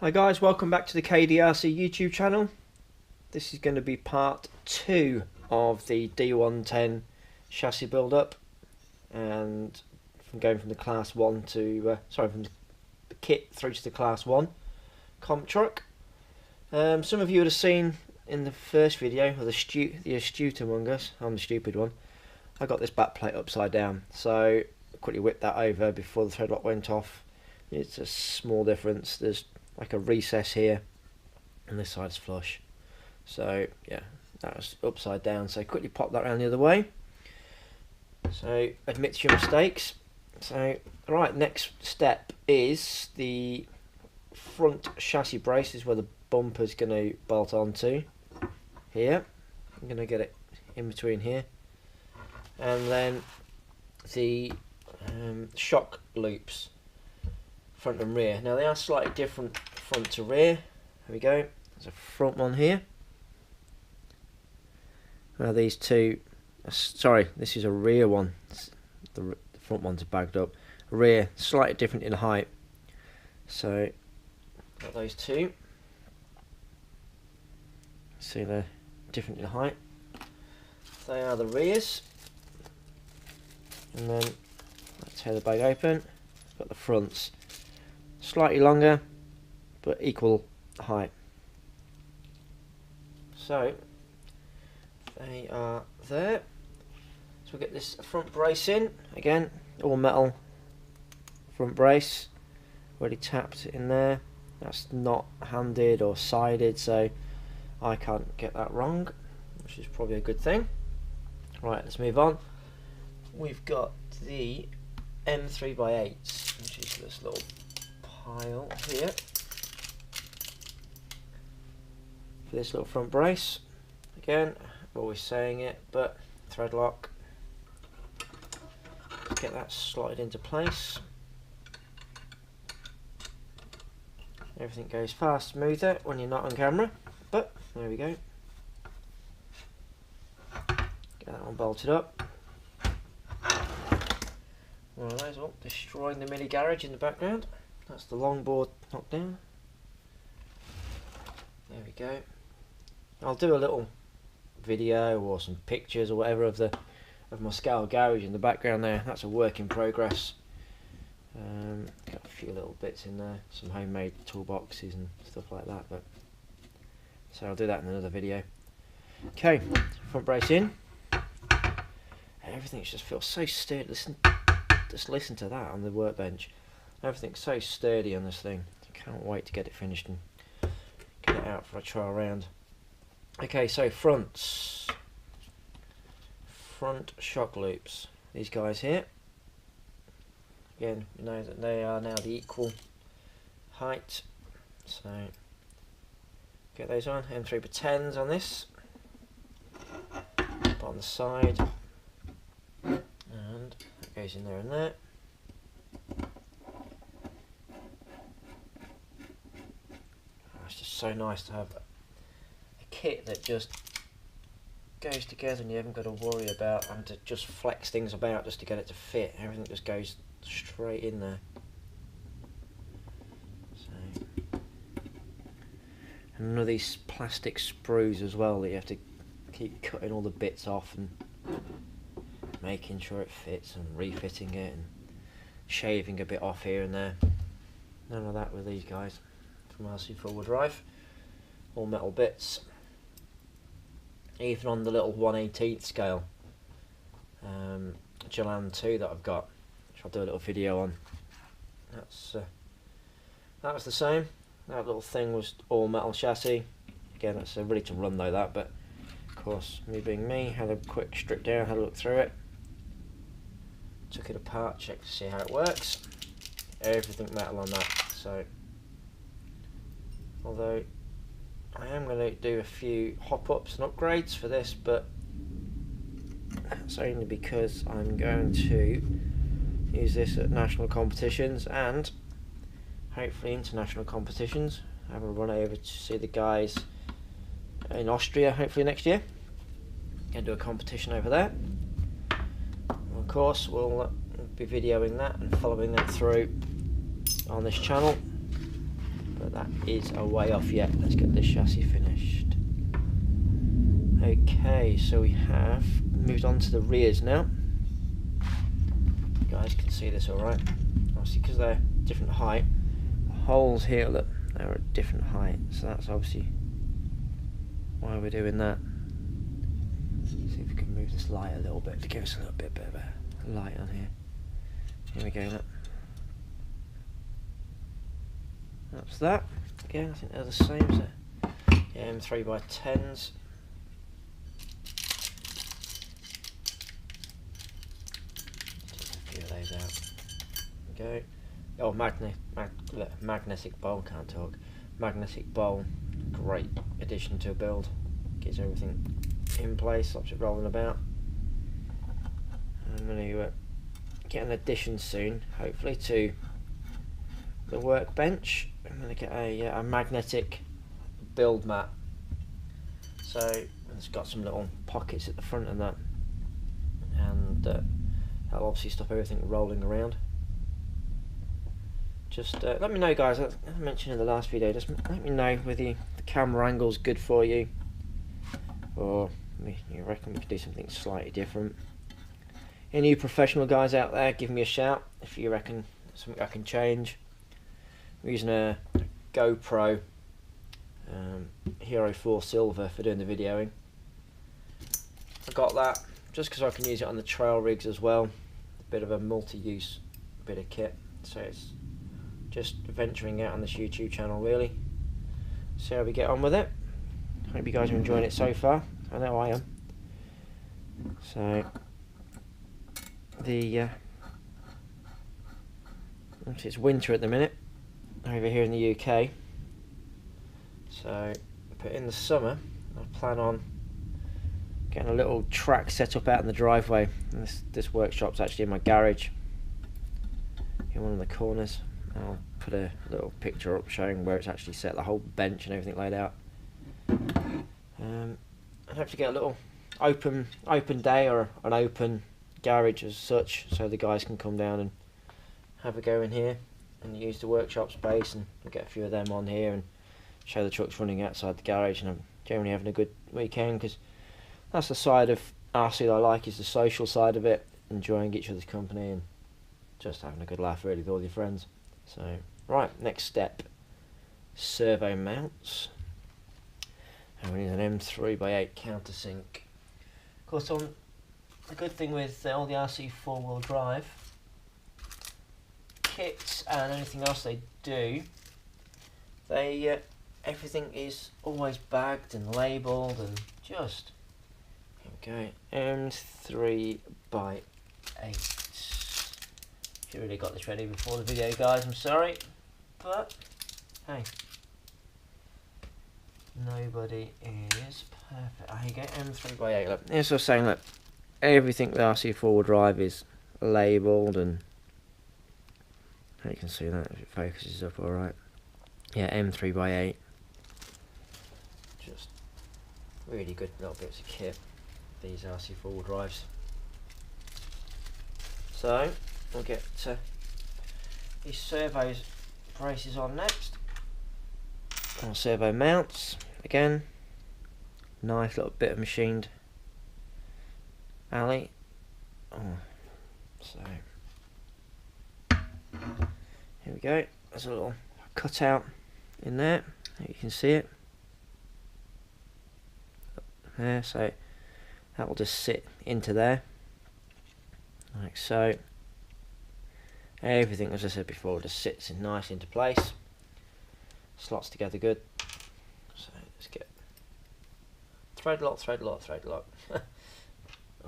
Hi guys, welcome back to the KDRC YouTube channel. This is going to be part 2 of the D110 chassis build up, and from going from the class 1 to from the kit through to the class 1 comp truck. Some of you would have seen in the first video, or the astute among us, I'm the stupid one, I got this back plate upside down, so I quickly whipped that over before the thread lock went off. It's a small difference. There's like a recess here and this side's flush, so yeah, that was upside down, so quickly pop that around the other way. So admit to your mistakes. So right, next step is the front chassis brace, is where the bumper's going to bolt onto here. I'm going to get it in between here, and then the shock loops, front and rear. Now they are slightly different front to rear. There we go. There's a front one here. Now these two, sorry, this is a rear one. The front ones are bagged up. Rear, slightly different in height. So got those two. See, they're different in height. They are the rears. And then let's tear the bag open. Got the fronts. Slightly longer, but equal height. So they are there. So we'll get this front brace in. Again, all metal front brace, already tapped in there. That's not handed or sided, so I can't get that wrong, which is probably a good thing. Right, let's move on. We've got the M3x8, which is this little pile here for this little front brace. Again, I'm always saying it, but thread lock. Get that slotted into place. Everything goes far smoother when you're not on camera, but there we go. Get that one bolted up. One of those, destroying the mini garage in the background. That's the longboard knocked down. There we go. I'll do a little video or some pictures or whatever of my scale garage in the background there. That's a work in progress. Got a few little bits in there, some homemade toolboxes and stuff like that. But so I'll do that in another video. Okay, front brace in. Everything just feels so sturdy. Just listen to that on the workbench. Everything's so sturdy on this thing. I can't wait to get it finished and get it out for a trial round. Okay, so front shock loops. These guys here. Again, you know that they are now the equal height. So get those on. M3x10s on this. Up on the side. And that goes in there and there. It's just so nice to have a kit that just goes together and you haven't got to worry about having to just flex things about just to get it to fit. Everything just goes straight in there. So, and none of these plastic sprues as well that you have to keep cutting all the bits off and making sure it fits and refitting it and shaving a bit off here and there. None of that with these guys from RC4WD Drive. All metal bits. Even on the little 1/18 scale Gelande 2 that I've got, which I'll do a little video on. That was the same. That little thing was all metal chassis. Again, that's ready to run though, that, but of course, me being me, had a quick strip down, had a look through it, took it apart, checked to see how it works. Everything metal on that. So although I am going to do a few hop-ups and upgrades for this, but that's only because I'm going to use this at national competitions and hopefully international competitions. I have a run over to see the guys in Austria hopefully next year. Going to do a competition over there. Of course, we'll be videoing that and following that through on this channel. But that is a way off yet. Let's get this chassis finished. Okay, so we have moved on to the rears now. You guys can see this alright. Obviously because they're different height, the holes here, look, they're at different height, so that's obviously why we're doing that. See if we can move this light a little bit to give us a little bit of a light on here. Here we go, look. That's that. Again, I think they're the same, so yeah, M3x10s. Just a few of those out. There we go. Oh, magnetic bowl, can't talk. Magnetic bowl, great addition to a build. Gets everything in place, stops it rolling about. I'm going to get an addition soon, hopefully, to the workbench. I'm going to get a magnetic build mat. So it's got some little pockets at the front of that, and that'll obviously stop everything rolling around. Just let me know, guys, as I mentioned in the last video, just let me know whether the camera angle's good for you, or you reckon we could do something slightly different. Any you professional guys out there, give me a shout if you reckon something I can change. I'm using a GoPro Hero 4 Silver for doing the videoing. I got that just because I can use it on the trail rigs as well. A bit of a multi-use bit of kit, so it's just venturing out on this YouTube channel really. See how we get on with it. Hope you guys are enjoying it so far. I know I am. So it's winter at the minute over here in the UK, so but in the summer I plan on getting a little track set up out in the driveway, and this workshop's actually in my garage in one of the corners. I'll put a little picture up showing where it's actually set, the whole bench and everything laid out. I'd have to get a little open day or an open garage as such, so the guys can come down and have a go in here and use the workshop space, and we'll get a few of them on here and show the trucks running outside the garage. And I'm generally having a good weekend, because that's the side of RC that I like, is the social side of it, enjoying each other's company and just having a good laugh really with all your friends. So right, next step, servo mounts, and we need an M3x8 countersink. Of course, the good thing with all the RC 4-wheel drive kits and anything else they do, they everything is always bagged and labelled, and just here we go, M3x8. Should really got this ready before the video, guys, I'm sorry, but hey, nobody is perfect. Here you go, M3x8. Look, as I was saying, look, everything with RC 4-wheel drive is labelled, and you can see that if it focuses up alright. Yeah, M3x8. Just really good little bits of kit, these RC 4-wheel drives. So we'll get these servos braces on next. Our servo mounts again. Nice little bit of machined alley. Oh, so here we go. There's a little cutout in there. You can see it there. So that will just sit into there, like so. Everything, as I said before, just sits in nice into place. Slots together good. So let's get thread lock, thread lock, thread lock. I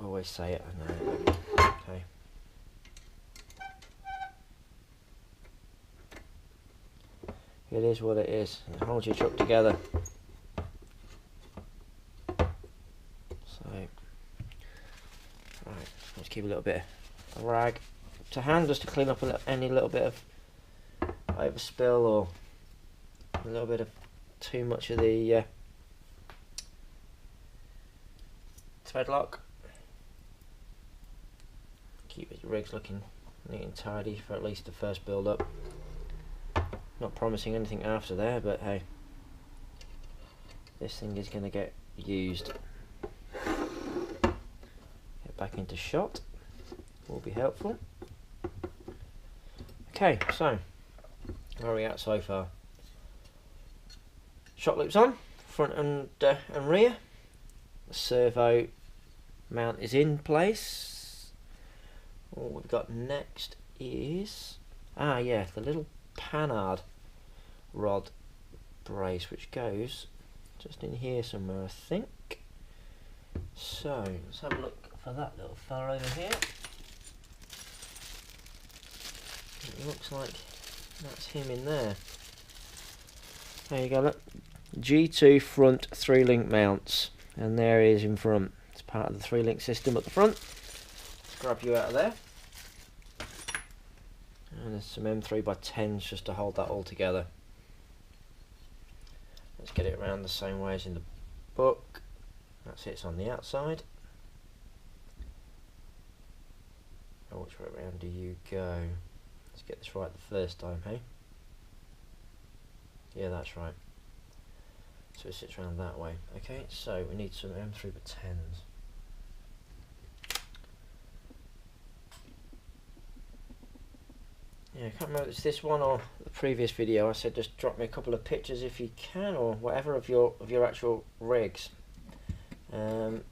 always say it, I know. Okay. It is what it is. It holds your truck together. So, right, let's keep a little bit of rag to hand just to clean up any little bit of overspill or a little bit of too much of the thread lock. Keep your rigs looking neat and tidy for at least the first build up. Not promising anything after there, but hey, this thing is going to get used. Get back into shot will be helpful. Okay, so where are we at so far? Shot loops on, front and rear. The servo mount is in place. All we've got next is the little panhard rod brace, which goes just in here somewhere, I think. So let's have a look for that little fella over here. It looks like that's him in there. There you go, look. G2 front 3-link mounts, and there he is in front. It's part of the 3-link system at the front. Let's grab you out of there. And there's some M3x10s just to hold that all together. Let's get it around the same way as in the book. That's it, it's on the outside. Oh, which way around do you go? Let's get this right the first time, hey? Yeah, that's right. So it sits around that way. Okay, so we need some M3x10s. Yeah, I can't remember if it's this one or the previous video. I said just drop me a couple of pictures if you can, or whatever of your actual rigs. On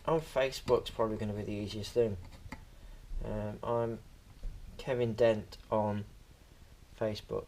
Facebook's probably going to be the easiest thing. I'm Kevin Dent on Facebook.